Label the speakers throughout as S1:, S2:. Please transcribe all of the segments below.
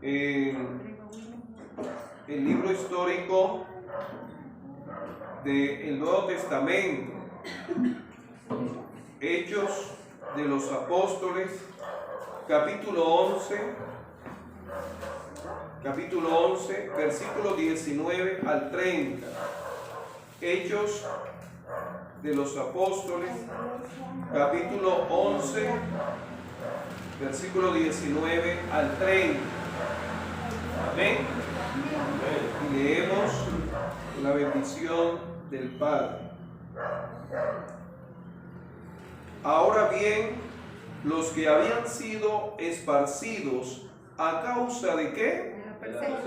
S1: el libro histórico del Nuevo Testamento, Hechos de los Apóstoles, capítulo 11, versículo 19 al 30. Hechos de los Apóstoles, capítulo 11, versículo 19 al 30. Amén. Y leemos la bendición del Padre. Ahora bien, los que habían sido esparcidos a causa de ¿qué?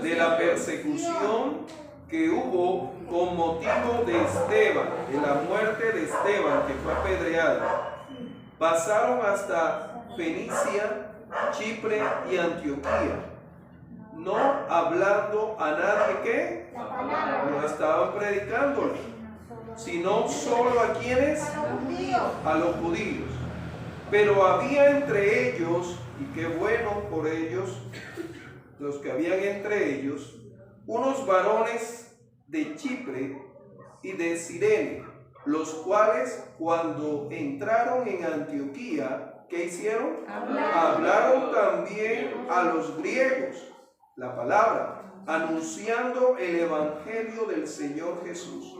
S1: De la persecución que hubo con motivo de Esteban, de la muerte de Esteban, que fue apedreado, pasaron hasta Fenicia, Chipre y Antioquía, no hablando a nadie que no estaban predicándole, sino solo a quienes, a los judíos. Pero había entre ellos, y qué bueno por ellos, los que habían entre ellos, unos varones de Chipre y de Cirene, los cuales cuando entraron en Antioquía, ¿qué hicieron? Hablaron también a los griegos la palabra, anunciando el evangelio del Señor Jesús.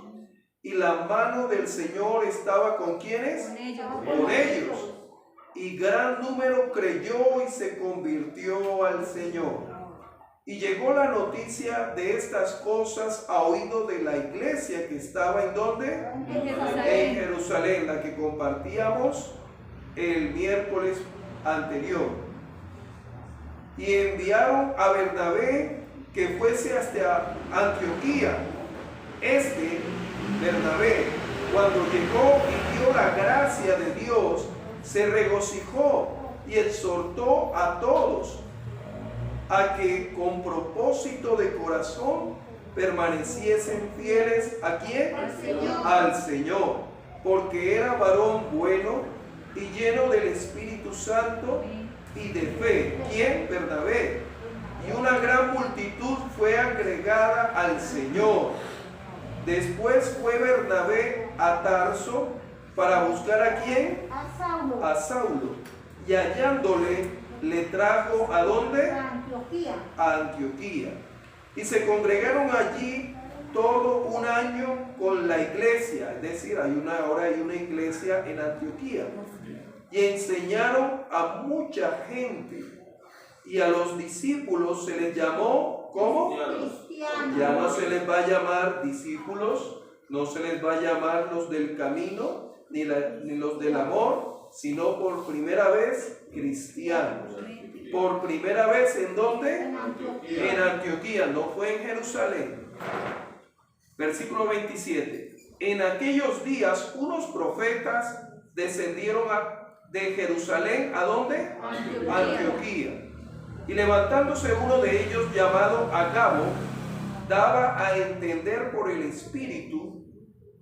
S1: Y la mano del Señor estaba ¿con quiénes? Con ellos. Y gran número creyó y se convirtió al Señor. Y llegó la noticia de estas cosas a oído de la iglesia que estaba ¿en dónde? En Jerusalén, la que compartíamos el miércoles anterior. Y enviaron a Bernabé que fuese hasta Antioquía. Bernabé, cuando llegó y vio la gracia de Dios, se regocijó y exhortó a todos a que con propósito de corazón permaneciesen fieles ¿a quién? Al Señor, porque era varón bueno y lleno del Espíritu Santo y de fe. ¿Quién? Bernabé. Y una gran multitud fue agregada al Señor. Después fue Bernabé a Tarso para buscar ¿a quién? A Saulo. Y hallándole, le trajo ¿a dónde? A Antioquía. Y se congregaron allí todo un año con la iglesia. Es decir, ahora hay una iglesia en Antioquía. Y enseñaron a mucha gente. Y a los discípulos se les llamó, ¿cómo? Cristianos. Ya no se les va a llamar discípulos, no se les va a llamar los del camino, ni los del amor, sino por primera vez cristianos. Por primera vez, ¿en dónde? En Antioquía, no fue en Jerusalén. Versículo 27. En aquellos días unos profetas descendieron de Jerusalén, ¿a dónde? Antioquía. Y levantándose uno de ellos llamado Agabo, daba a entender por el Espíritu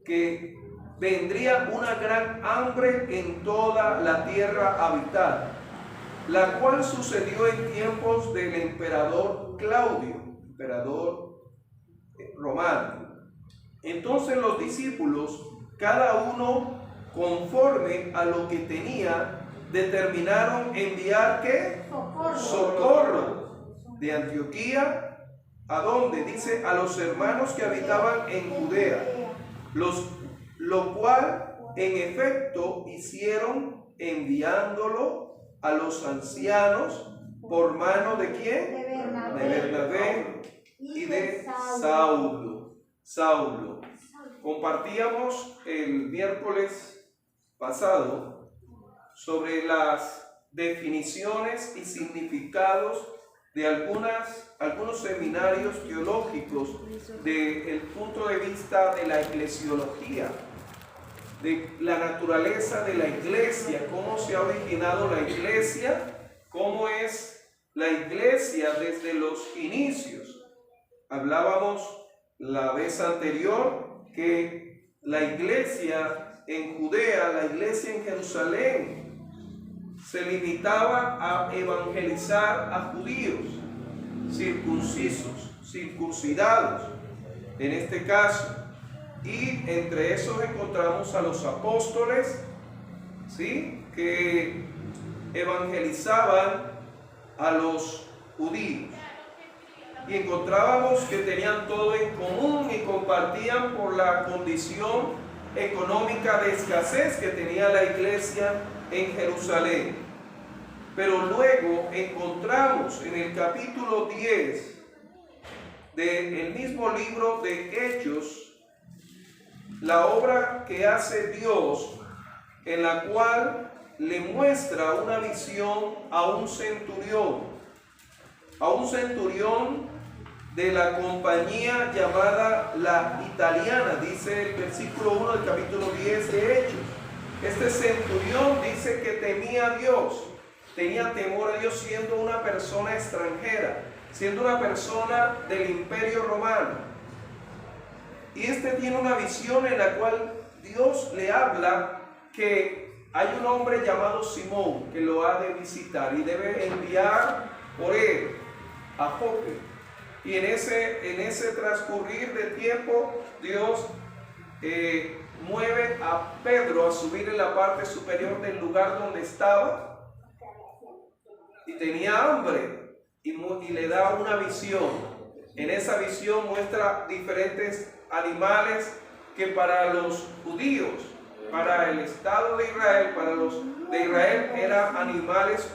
S1: que vendría una gran hambre en toda la tierra habitada, la cual sucedió en tiempos del emperador Claudio, emperador romano. Entonces los discípulos, cada uno conforme a lo que tenía, determinaron enviar ¿qué? Socorro de Antioquía. ¿A dónde? Dice, a los hermanos que habitaban en Judea, lo cual en efecto hicieron, enviándolo a los ancianos por mano ¿de quién? De Bernabé y de Saulo. Compartíamos el miércoles pasado sobre las definiciones y significados de algunos seminarios teológicos desde el punto de vista de la eclesiología, de la naturaleza de la iglesia, cómo se ha originado la iglesia, cómo es la iglesia desde los inicios. Hablábamos la vez anterior que la iglesia en Judea, la iglesia en Jerusalén, se limitaba a evangelizar a judíos. circuncisos, circuncidados, en este caso. Y entre esos encontramos a los apóstoles, ¿sí?, que evangelizaban a los judíos. Y encontrábamos que tenían todo en común y compartían por la condición económica de escasez que tenía la iglesia en Jerusalén. Pero luego encontramos en el capítulo 10 del mismo libro de Hechos la obra que hace Dios, en la cual le muestra una visión a un centurión de la compañía llamada la Italiana, dice el versículo 1 del capítulo 10 de Hechos. Este centurión dice que temía a Dios, tenía temor a Dios siendo una persona extranjera, siendo una persona del Imperio Romano. Y este tiene una visión en la cual Dios le habla que hay un hombre llamado Simón que lo ha de visitar y debe enviar por él a Jope. Y en ese transcurrir de tiempo, Dios mueve a Pedro a subir en la parte superior del lugar donde estaba y tenía hambre y le da una visión. En esa visión muestra diferentes animales que para los judíos, para el Estado de Israel, para los de Israel, eran animales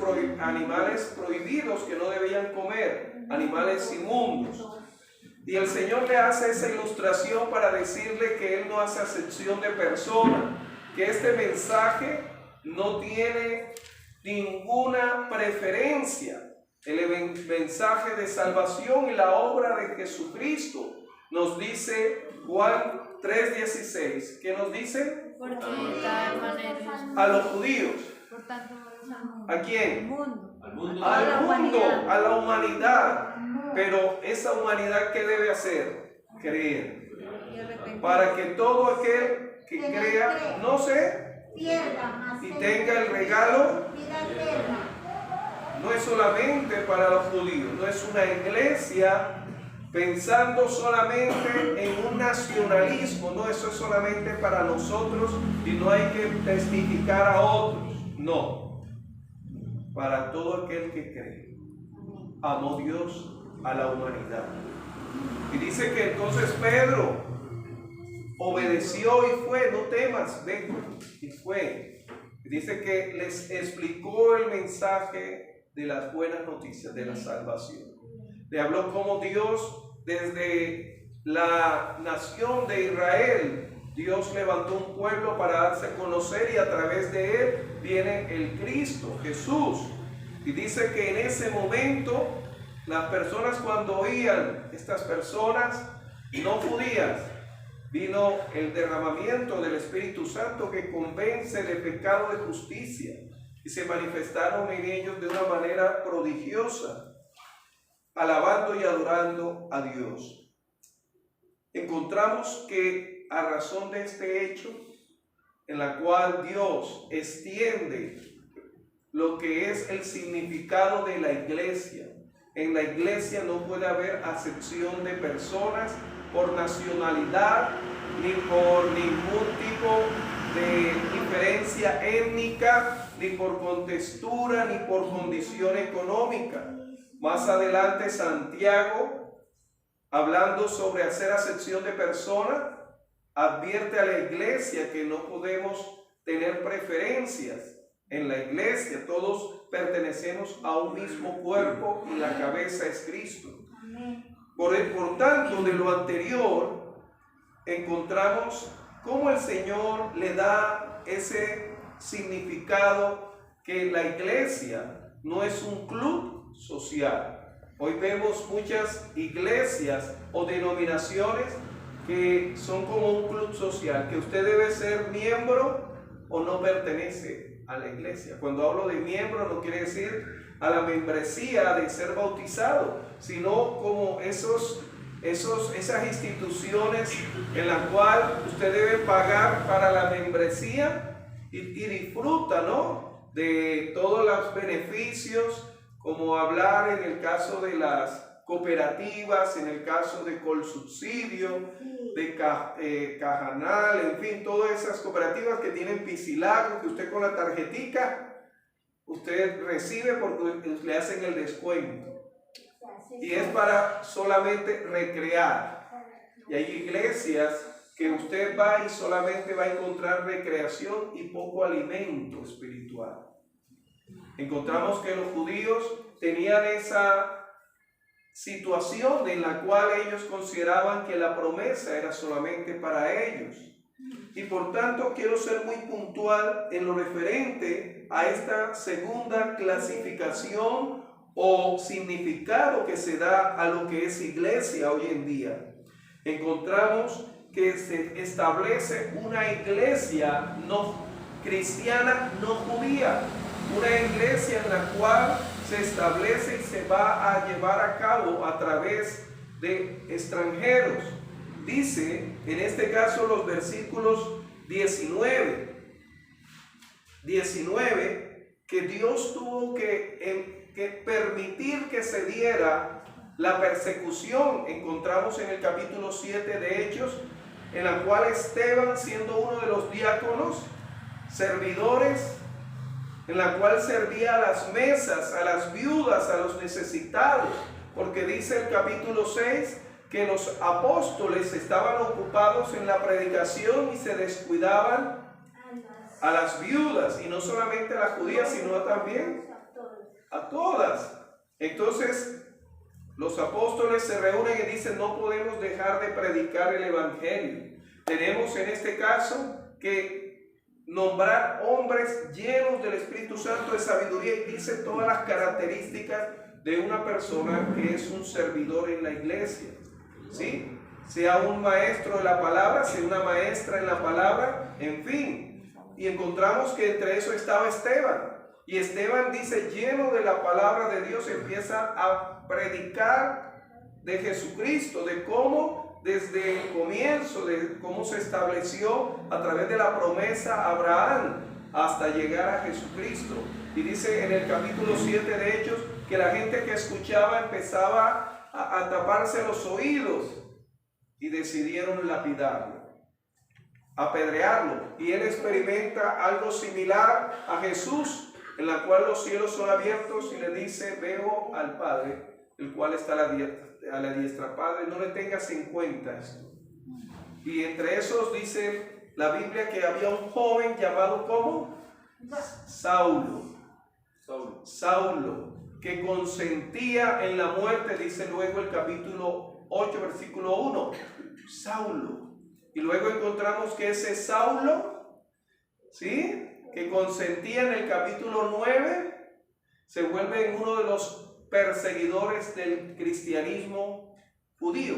S1: prohibidos que no debían comer, animales inmundos. Y el Señor le hace esa ilustración para decirle que Él no hace acepción de persona, que este mensaje no tiene ninguna preferencia. El mensaje de salvación y la obra de Jesucristo, nos dice Juan 3:16, ¿qué nos dice? A los judíos. ¿A quién? Al mundo, a la humanidad. Pero esa humanidad, ¿qué debe hacer? Creer. Para que todo aquel que crea no se pierda y tenga el regalo. No es solamente para los judíos, no es una iglesia pensando solamente en un nacionalismo, no, eso es solamente para nosotros y no hay que testificar a otros, no, para todo aquel que cree. Amó Dios a la humanidad. Y dice que entonces Pedro obedeció y fue, no temas, ven, y fue. Y dice que les explicó el mensaje de las buenas noticias, de la salvación. Le habló cómo Dios, desde la nación de Israel, Dios levantó un pueblo para darse a conocer y a través de él viene el Cristo, Jesús. Y dice que en ese momento las personas, cuando oían, estas personas no judías, vino el derramamiento del Espíritu Santo que convence de pecado, de justicia, y se manifestaron en ellos de una manera prodigiosa, alabando y adorando a Dios. Encontramos que a razón de este hecho, en la cual Dios extiende lo que es el significado de la iglesia. En la iglesia no puede haber acepción de personas por nacionalidad, ni por ningún tipo de diferencia étnica, ni por contextura, ni por condición económica. Más adelante Santiago, hablando sobre hacer acepción de personas, advierte a la iglesia que no podemos tener preferencias en la iglesia. Todos pertenecemos a un mismo cuerpo y la cabeza es Cristo. Por tanto, de lo anterior, encontramos cómo el Señor le da ese significado que la iglesia no es un club social. Hoy vemos muchas iglesias o denominaciones que son como un club social, que usted debe ser miembro o no pertenece a la iglesia. Cuando hablo de miembro no quiere decir a la membresía de ser bautizado, sino como esas instituciones en las cuales usted debe pagar para la membresía y disfruta, ¿no?, de todos los beneficios, como hablar en el caso de las cooperativas, en el caso de Colsubsidio, de Cajanal, en fin, todas esas cooperativas que tienen Piscilago, que usted con la tarjetica, usted recibe porque le hacen el descuento. Y es para solamente recrear. Y hay iglesias que usted va y solamente va a encontrar recreación y poco alimento espiritual. Encontramos que los judíos tenían esa situación en la cual ellos consideraban que la promesa era solamente para ellos. Y por tanto quiero ser muy puntual en lo referente a esta segunda clasificación o significado que se da a lo que es iglesia hoy en día. Encontramos que se establece una iglesia no cristiana, no judía, una iglesia en la cual se establece y se va a llevar a cabo a través de extranjeros. Dice, en este caso, los versículos 19, que Dios tuvo que permitir que se diera la persecución. Encontramos en el capítulo 7 de Hechos, en la cual Esteban, siendo uno de los diáconos, servidores, en la cual servía a las mesas, a las viudas, a los necesitados, porque dice el capítulo 6 que los apóstoles estaban ocupados en la predicación y se descuidaban a las viudas, y no solamente a las judías, sino también a todas. Entonces los apóstoles se reúnen y dicen: no podemos dejar de predicar el evangelio. Tenemos en este caso que nombrar hombres llenos del Espíritu Santo, de sabiduría, y dice todas las características de una persona que es un servidor en la iglesia, ¿sí? Sea un maestro de la palabra, sea una maestra en la palabra, en fin. Y encontramos que entre eso estaba Esteban. Y Esteban dice, lleno de la palabra de Dios, empieza a predicar de Jesucristo, de cómo desde el comienzo, de cómo se estableció a través de la promesa a Abraham hasta llegar a Jesucristo. Y dice en el capítulo 7 de Hechos que la gente que escuchaba empezaba a taparse los oídos y decidieron lapidarlo, apedrearlo. Y él experimenta algo similar a Jesús, en la cual los cielos son abiertos y le dice: veo al Padre, el cual está a la diestra. Padre, no le tengas en cuenta esto. Y entre esos dice la Biblia que había un joven llamado ¿cómo? Saulo, que consentía en la muerte, dice luego el capítulo 8, versículo 1, Saulo. Y luego encontramos que ese Saulo, ¿sí?, que consentía en el capítulo 9, se vuelve uno de los perseguidores del cristianismo judío.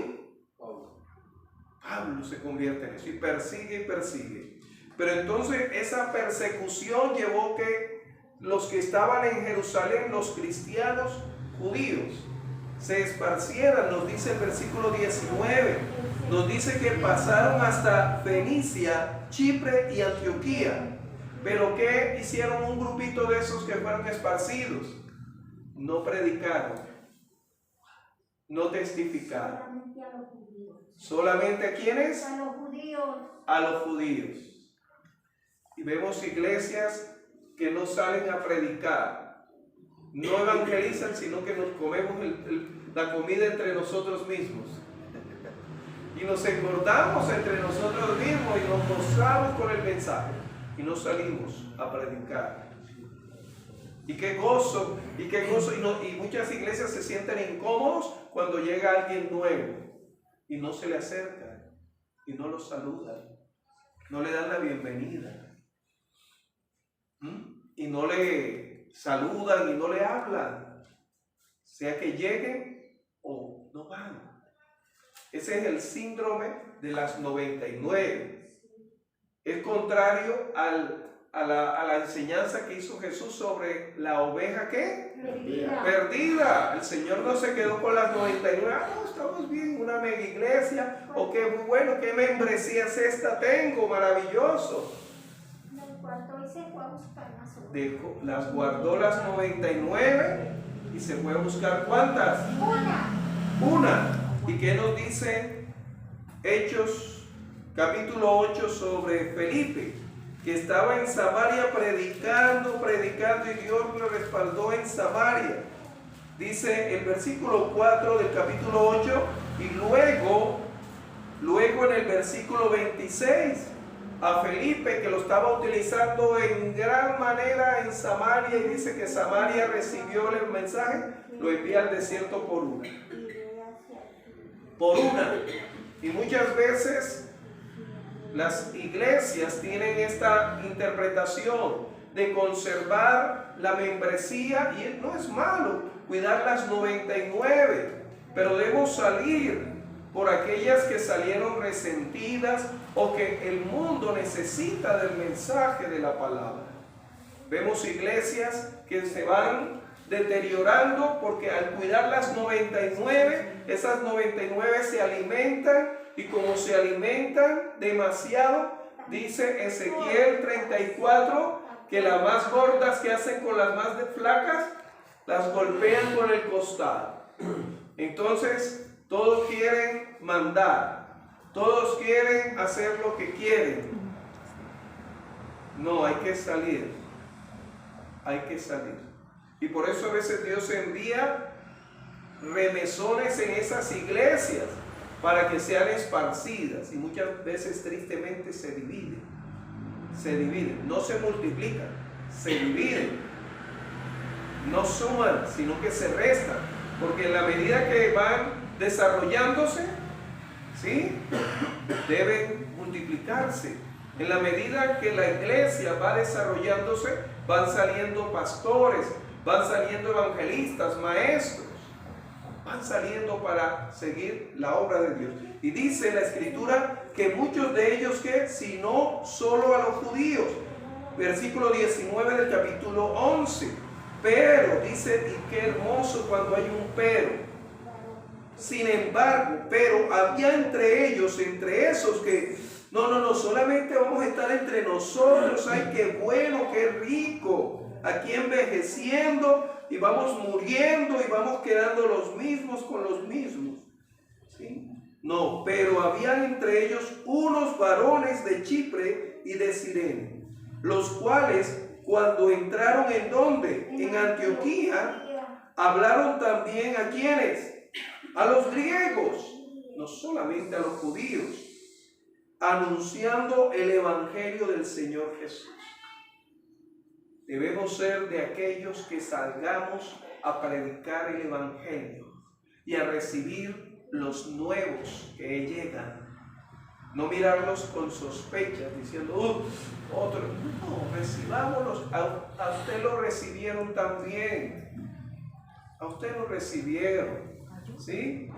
S1: Pablo se convierte en eso y persigue. Pero entonces esa persecución llevó que los que estaban en Jerusalén, los cristianos judíos, se esparcieran. Nos dice el versículo 19, nos dice que pasaron hasta Fenicia, Chipre y Antioquía. Pero ¿qué hicieron un grupito de esos que fueron esparcidos? No predicaron, no testificaron. ¿Solamente a quiénes?
S2: A los judíos.
S1: A los judíos. Y vemos iglesias que no salen a predicar, no evangelizan, sino que nos comemos la comida entre nosotros mismos. Y nos engordamos entre nosotros mismos y nos mostramos con el mensaje. Y no salimos a predicar. Y qué gozo, y muchas iglesias se sienten incómodos cuando llega alguien nuevo y no se le acercan y no lo saludan, no le dan la bienvenida, y no le saludan y no le hablan, sea que lleguen o no van. Ese es el síndrome de las 99. Es contrario a la enseñanza que hizo Jesús sobre la oveja ¿qué? Perdida. El Señor no se quedó con las 99. No, estamos bien, una mega iglesia. O qué muy bueno, qué membresía es esta tengo, maravilloso. Las guardó las 99 y se fue a buscar ¿cuántas?
S2: Una.
S1: una. ¿Y qué nos dice Hechos capítulo 8 sobre Felipe? Que estaba en Samaria predicando y Dios lo respaldó en Samaria. Dice el versículo 4 del capítulo 8 y luego en el versículo 26 a Felipe, que lo estaba utilizando en gran manera en Samaria, y dice que Samaria recibió el mensaje, lo envía al desierto por una. Y muchas veces las iglesias tienen esta interpretación de conservar la membresía, y no es malo cuidar las 99, pero debemos salir por aquellas que salieron resentidas o que el mundo necesita del mensaje de la palabra. Vemos iglesias que se van deteriorando porque al cuidar las 99, esas 99 se alimentan, y como se alimentan demasiado, dice Ezequiel 34, que las más gordas que hacen con las más flacas, las golpean con el costado. Entonces, todos quieren mandar, todos quieren hacer lo que quieren. No, hay que salir. Y por eso a veces Dios envía remesones en esas iglesias para que sean esparcidas, y muchas veces tristemente se dividen, no se multiplican, se dividen, no suman, sino que se restan, porque en la medida que van desarrollándose, ¿sí?, deben multiplicarse. En la medida que la iglesia va desarrollándose, van saliendo pastores, van saliendo evangelistas, maestros, van saliendo para seguir la obra de Dios. Y dice la escritura que muchos de ellos, que si no solo a los judíos, versículo 19 del capítulo 11, pero, dice, y qué hermoso cuando hay un pero. Sin embargo, pero había entre ellos, entre esos que no, solamente vamos a estar entre nosotros. Ay, qué bueno, qué rico, aquí envejeciendo, y vamos muriendo y vamos quedando los mismos con los mismos, ¿sí? No, pero había entre ellos unos varones de Chipre y de Cirene, los cuales cuando entraron en ¿dónde? En Antioquía, hablaron también a ¿quiénes? A los griegos, no solamente a los judíos, anunciando el evangelio del Señor Jesús. Debemos ser de aquellos que salgamos a predicar el evangelio y a recibir los nuevos que llegan. No mirarlos con sospechas diciendo, otro. No, recibámoslos. A usted lo recibieron también. A usted lo recibieron. ¿Sí?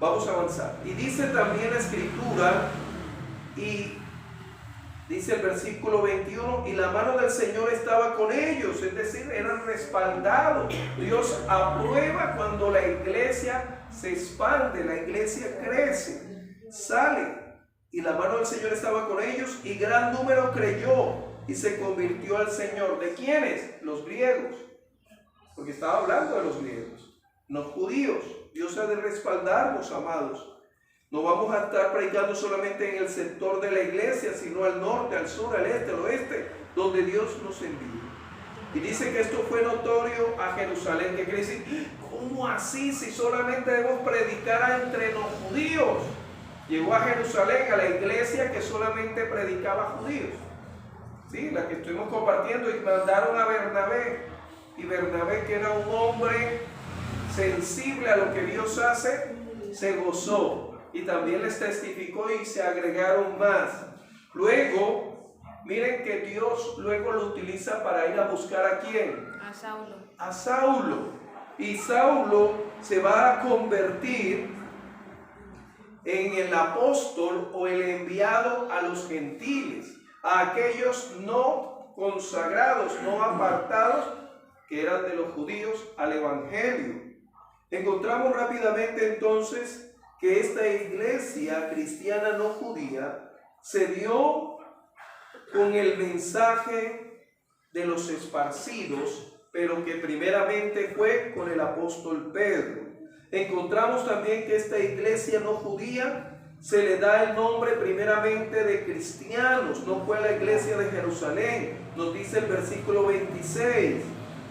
S1: Vamos a avanzar. Y dice también la escritura, y dice el versículo 21, y la mano del Señor estaba con ellos, es decir, eran respaldados. Dios aprueba cuando la iglesia se expande, la iglesia crece, sale, y la mano del Señor estaba con ellos, y gran número creyó y se convirtió al Señor. ¿De quiénes? Los griegos, porque estaba hablando de los griegos, no judíos. Dios ha de respaldarnos, amados. No vamos a estar predicando solamente en el sector de la iglesia, sino al norte, al sur, al este, al oeste, donde Dios nos envía. Y dice que esto fue notorio a Jerusalén. ¿Qué quiere decir? ¿Cómo así? Si solamente debemos predicar entre los judíos. Llegó a Jerusalén, a la iglesia que solamente predicaba a judíos. ¿Sí? La que estuvimos compartiendo, y mandaron a Bernabé. Y Bernabé, que era un hombre sensible a lo que Dios hace, se gozó. Y también les testificó, y se agregaron más. Luego, miren que Dios luego lo utiliza para ir a buscar ¿a quién?
S2: A Saulo.
S1: A Saulo. Y Saulo se va a convertir en el apóstol o el enviado a los gentiles, a aquellos no consagrados, no apartados, que eran de los judíos, al evangelio. Encontramos rápidamente entonces que esta iglesia cristiana no judía se dio con el mensaje de los esparcidos, pero que primeramente fue con el apóstol Pedro. Encontramos también que esta iglesia no judía se le da el nombre primeramente de cristianos, no fue la iglesia de Jerusalén, nos dice el versículo 26.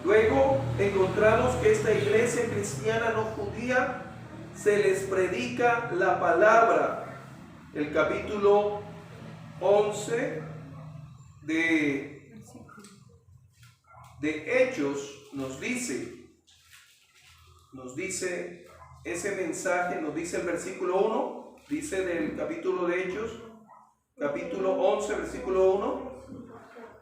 S1: Luego encontramos que esta iglesia cristiana no judía se les predica la palabra. El capítulo 11 de Hechos nos dice ese mensaje, nos dice el versículo 1, dice del capítulo de Hechos, capítulo 11, versículo 1,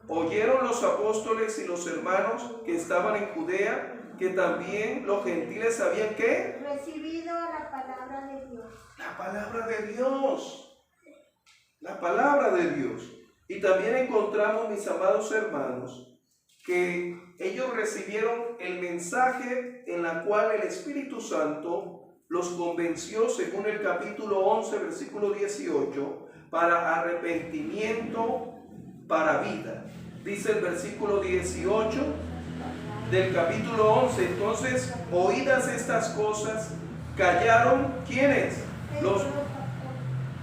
S1: oyeron los apóstoles y los hermanos que estaban en Judea, que también los gentiles habían ¿qué?
S2: Recibido la palabra de Dios.
S1: La palabra de Dios. La palabra de Dios. Y también encontramos, mis amados hermanos, que ellos recibieron el mensaje en la cual el Espíritu Santo los convenció, según el capítulo 11, versículo 18, para arrepentimiento para vida. Dice el versículo 18 del capítulo 11, entonces, oídas estas cosas, callaron, ¿quiénes?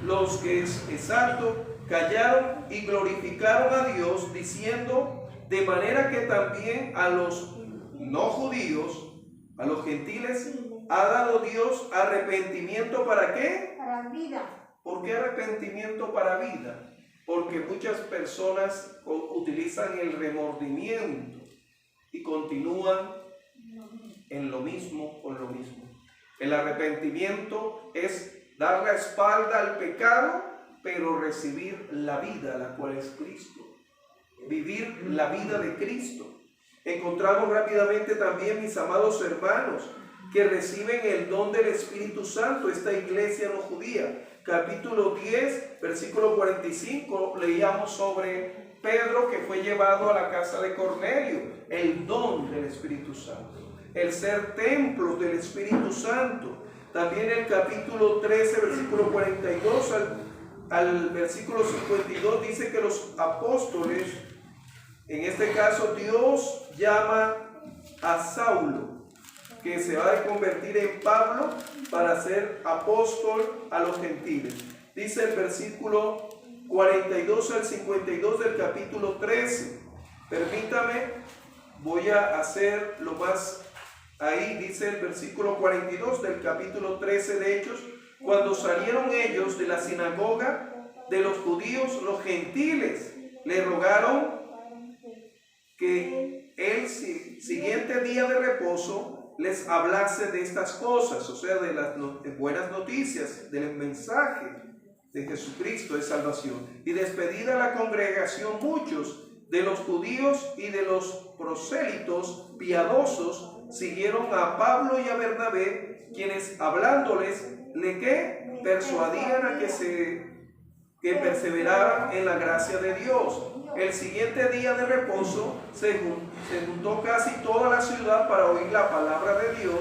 S1: Los que exacto, callaron y glorificaron a Dios, diciendo, de manera que también a los no judíos, a los gentiles, ha dado Dios arrepentimiento ¿para qué?
S2: Para vida.
S1: ¿Por qué arrepentimiento para vida? Porque muchas personas utilizan el remordimiento y continúan en lo mismo con lo mismo. El arrepentimiento es dar la espalda al pecado, pero recibir la vida, la cual es Cristo. Vivir la vida de Cristo. Encontramos rápidamente también, mis amados hermanos, que reciben el don del Espíritu Santo, esta iglesia no judía. Capítulo 10, versículo 45, leíamos sobre Pedro que fue llevado a la casa de Cornelio, el don del Espíritu Santo, el ser templo del Espíritu Santo. También el capítulo 13, versículo 42 al versículo 52 dice que los apóstoles, en este caso Dios llama a Saulo, que se va a convertir en Pablo para ser apóstol a los gentiles. Dice el versículo 42 al 52 del capítulo 13. Permítame, voy a hacer lo más ahí, dice el versículo 42 del capítulo 13 de Hechos. Cuando salieron ellos de la sinagoga de los judíos, los gentiles le rogaron que el siguiente día de reposo les hablase de estas cosas, o sea, de las buenas noticias, del mensaje de Jesucristo de salvación. Y despedida la congregación, muchos de los judíos y de los prosélitos piadosos siguieron a Pablo y a Bernabé, quienes hablándoles ¿qué? Persuadían a que perseveraran en la gracia de Dios. El siguiente día de reposo se juntó casi toda la ciudad para oír la palabra de Dios,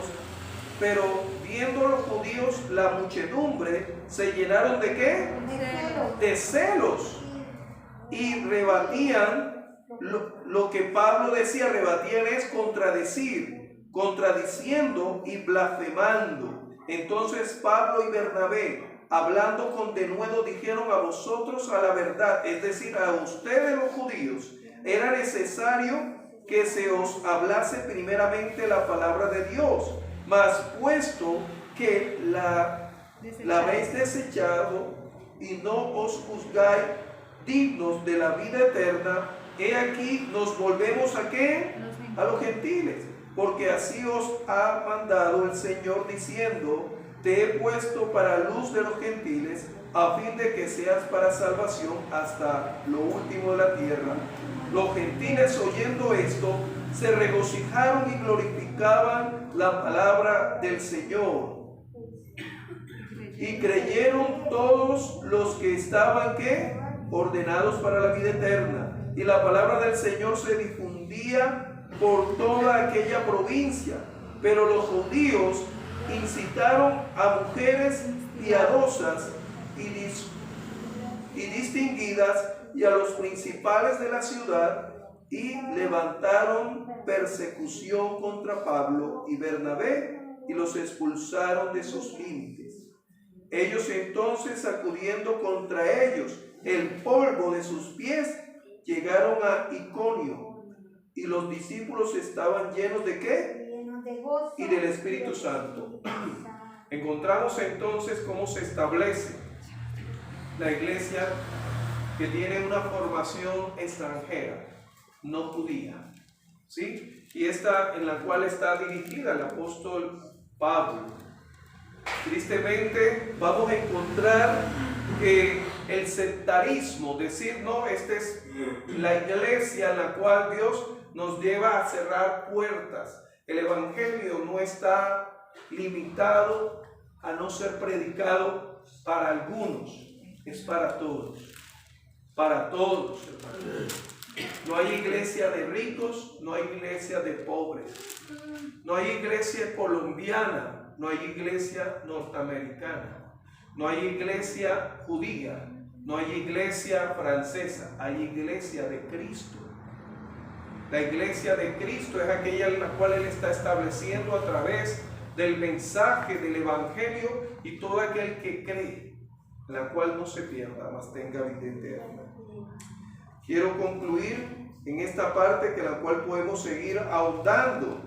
S1: pero viendo los judíos la muchedumbre, se llenaron ¿de qué? De celos. Y rebatían lo que Pablo decía, rebatían es contradiciendo y blasfemando. Entonces Pablo y Bernabé, hablando con denuedo, dijeron: a vosotros a la verdad, es decir, a ustedes los judíos, era necesario que se os hablase primeramente la palabra de Dios, mas puesto que la habéis desechado y no os juzgáis dignos de la vida eterna, he aquí nos volvemos ¿a qué? A los gentiles, porque así os ha mandado el Señor, diciendo: te he puesto para luz de los gentiles, a fin de que seas para salvación hasta lo último de la tierra. Los gentiles, oyendo esto, se regocijaron y glorificaban la palabra del Señor. Y creyeron todos los que estaban ¿qué? Ordenados para la vida eterna. Y la palabra del Señor se difundía por toda aquella provincia. Pero los judíos incitaron a mujeres piadosas y distinguidas y a los principales de la ciudad, y levantaron persecución contra Pablo y Bernabé, y los expulsaron de sus límites. Ellos entonces, sacudiendo contra ellos el polvo de sus pies, llegaron a Iconio, y los discípulos estaban llenos ¿de qué?
S2: Llenos de gozo
S1: Y del Espíritu Santo. Encontramos entonces cómo se establece la iglesia que tiene una formación extranjera, no judía, ¿sí? Y esta en la cual está dirigida el apóstol Pablo. Tristemente vamos a encontrar que el sectarismo, decir no, esta es la iglesia en la cual Dios nos lleva a cerrar puertas. El evangelio no está limitado a no ser predicado para algunos, es para todos, hermanos. No hay iglesia de ricos, no hay iglesia de pobres, no hay iglesia colombiana, no hay iglesia norteamericana, no hay iglesia judía, no hay iglesia francesa, hay iglesia de Cristo. La iglesia de Cristo es aquella en la cual Él está estableciendo a través del mensaje del evangelio, y todo aquel que cree, la cual no se pierda, mas tenga vida eterna. Quiero concluir en esta parte que la cual podemos seguir ahondando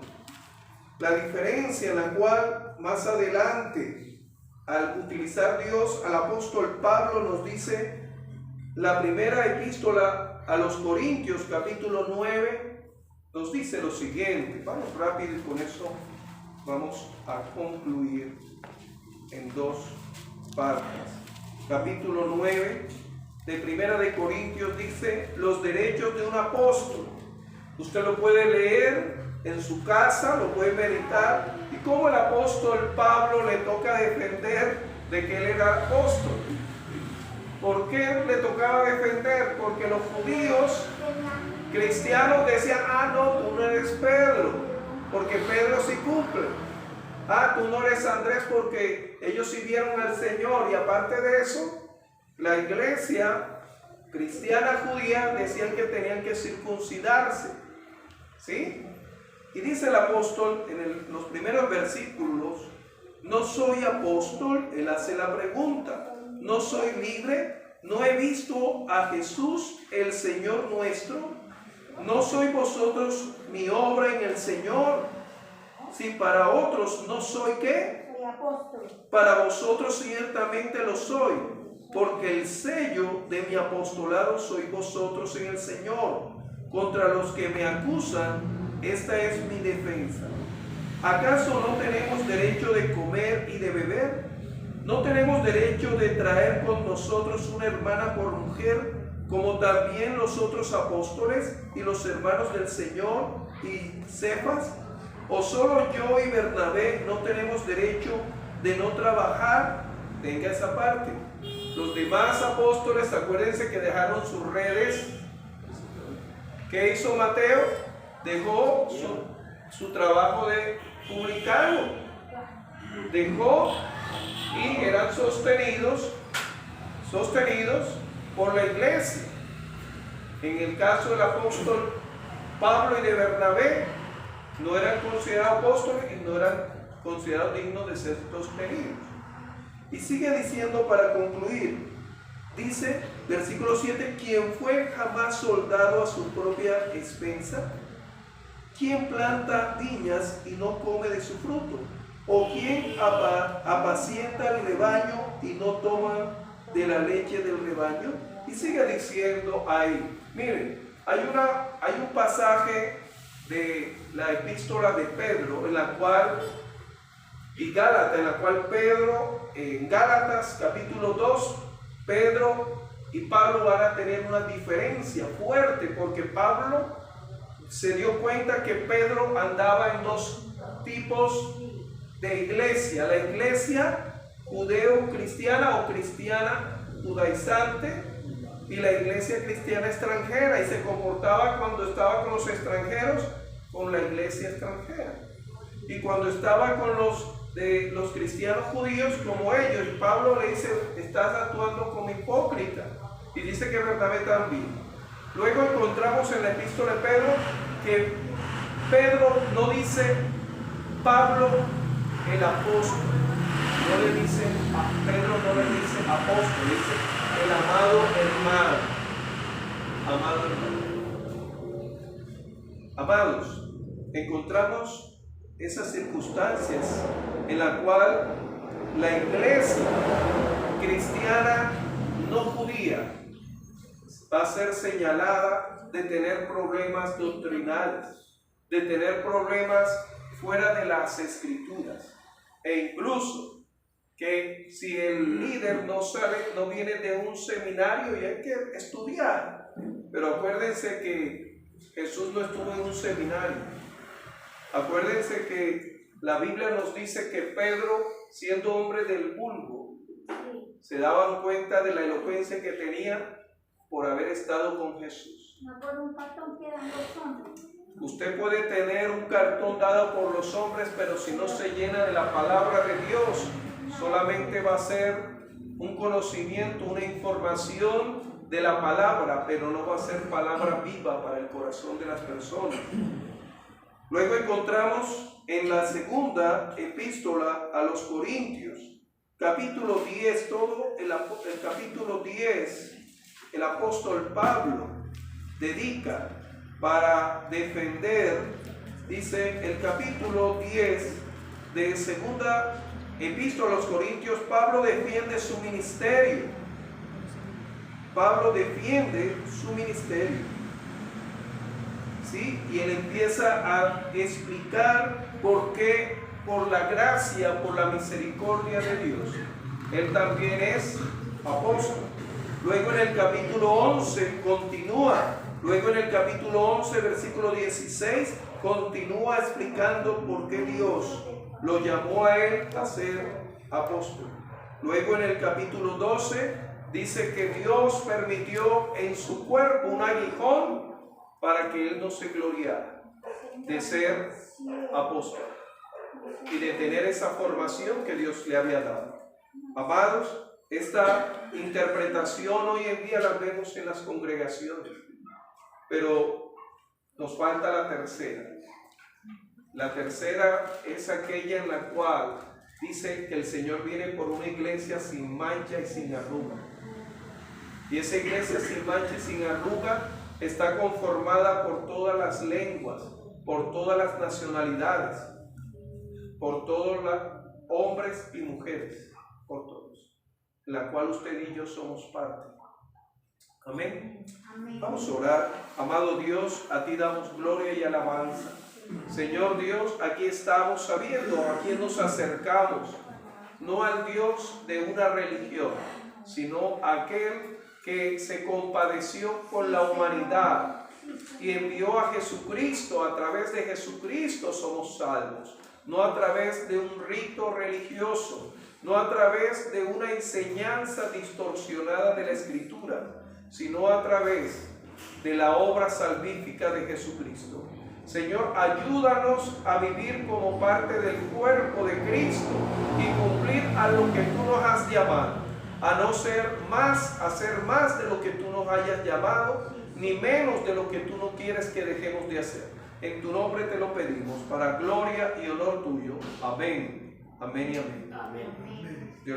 S1: la diferencia en la cual más adelante, al utilizar Dios al apóstol Pablo, nos dice la primera epístola a los Corintios, capítulo 9, nos dice lo siguiente. Vamos rápido y con eso vamos a concluir en dos partes. Capítulo 9 de Primera de Corintios dice los derechos de un apóstol. Usted lo puede leer en su casa, lo puede meditar, y cómo el apóstol Pablo le toca defender de que él era apóstol. ¿Por qué le tocaba defender? Porque los judíos cristianos decían, no, tú no eres Pedro, porque Pedro sí cumple. Tú no eres Andrés, porque ellos sirvieron al Señor. Y aparte de eso, la iglesia cristiana judía decían que tenían que circuncidarse, ¿sí? Y dice el apóstol en los primeros versículos, no soy apóstol, él hace la pregunta, no soy libre, no he visto a Jesús el Señor nuestro, no soy vosotros mi obra en el Señor. Si para otros no soy ¿qué?
S2: Soy apóstol.
S1: Para vosotros ciertamente lo soy, porque el sello de mi apostolado sois vosotros en el Señor. Contra los que me acusan, esta es mi defensa. ¿Acaso no tenemos derecho de comer y de beber? ¿No tenemos derecho de traer con nosotros una hermana por mujer, como también los otros apóstoles y los hermanos del Señor y Cefas? ¿O solo yo y Bernabé no tenemos derecho de no trabajar? Tenga esa parte. Los demás apóstoles, acuérdense que dejaron sus redes. ¿Qué hizo Mateo? Dejó su trabajo de publicarlo. Dejó y eran sostenidos por la iglesia. En el caso del apóstol Pablo y de Bernabé, no eran considerados apóstoles y no eran considerados dignos de ser sostenidos. Y sigue diciendo para concluir, dice, versículo 7, ¿quién fue jamás soldado a su propia expensa? ¿Quién planta viñas y no come de su fruto? ¿O quién apacienta el rebaño y no toma de la leche del rebaño? Y sigue diciendo ahí, miren, hay un pasaje de la epístola de Pedro, en la cual Pedro, en Gálatas capítulo 2, Pedro y Pablo van a tener una diferencia fuerte, porque Pablo se dio cuenta que Pedro andaba en dos tipos de iglesia: la iglesia judeo-cristiana o cristiana judaizante, y la iglesia cristiana extranjera, y se comportaba cuando estaba con los extranjeros con la iglesia extranjera, y cuando estaba con los cristianos judíos como ellos. Y Pablo le dice, estás actuando como hipócrita, y dice que Bernabé también. Luego encontramos en la epístola de Pedro que Pedro no dice, Pablo el apóstol. No le dice, a Pedro no le dice apóstol, dice el amado hermano. Amado hermano. Amados, encontramos esas circunstancias en la cual la iglesia cristiana no judía va a ser señalada de tener problemas doctrinales, de tener problemas fuera de las escrituras, e incluso que si el líder no viene de un seminario y hay que estudiar. Pero acuérdense que Jesús no estuvo en un seminario. Acuérdense que la Biblia nos dice que Pedro, siendo hombre del vulgo, se daban cuenta de la elocuencia que tenía por haber estado con Jesús.
S2: No por un cartón que dan los hombres.
S1: Usted puede tener un cartón dado por los hombres, pero si no se llena de la palabra de Dios, solamente va a ser un conocimiento, una información de la palabra, pero no va a ser palabra viva para el corazón de las personas. Luego encontramos en la segunda epístola a los Corintios, capítulo 10, todo el capítulo 10, el apóstol Pablo dedica para defender, dice el capítulo 10 de segunda epístola a los Corintios, Pablo defiende su ministerio. Pablo defiende su ministerio. ¿Sí? Y él empieza a explicar por qué, por la gracia, por la misericordia de Dios, él también es apóstol. Luego en el capítulo 11 continúa. Luego en el capítulo 11, versículo 16, continúa explicando por qué Dios lo llamó a él a ser apóstol. Luego en el capítulo 12 dice que Dios permitió en su cuerpo un aguijón para que él no se gloriara de ser apóstol y de tener esa formación que Dios le había dado. Amados, esta interpretación hoy en día la vemos en las congregaciones, pero nos falta la tercera. La tercera es aquella en la cual dice que el Señor viene por una iglesia sin mancha y sin arruga. Y esa iglesia sin mancha y sin arruga está conformada por todas las lenguas, por todas las nacionalidades, por todos los hombres y mujeres, por todos, en la cual usted y yo somos parte. Amén.
S2: Amén.
S1: Vamos a orar. Amado Dios, a ti damos gloria y alabanza. Señor Dios, aquí estamos sabiendo a quién nos acercamos, no al Dios de una religión, sino a aquel que se compadeció con la humanidad y envió a Jesucristo. A través de Jesucristo somos salvos, no a través de un rito religioso, no a través de una enseñanza distorsionada de la Escritura, sino a través de la obra salvífica de Jesucristo. Señor, ayúdanos a vivir como parte del cuerpo de Cristo y cumplir a lo que tú nos has llamado, a no ser más, a hacer más de lo que tú nos hayas llamado, ni menos de lo que tú no quieres que dejemos de hacer. En tu nombre te lo pedimos, para gloria y honor tuyo. Amén. Amén y amén.
S3: Amén.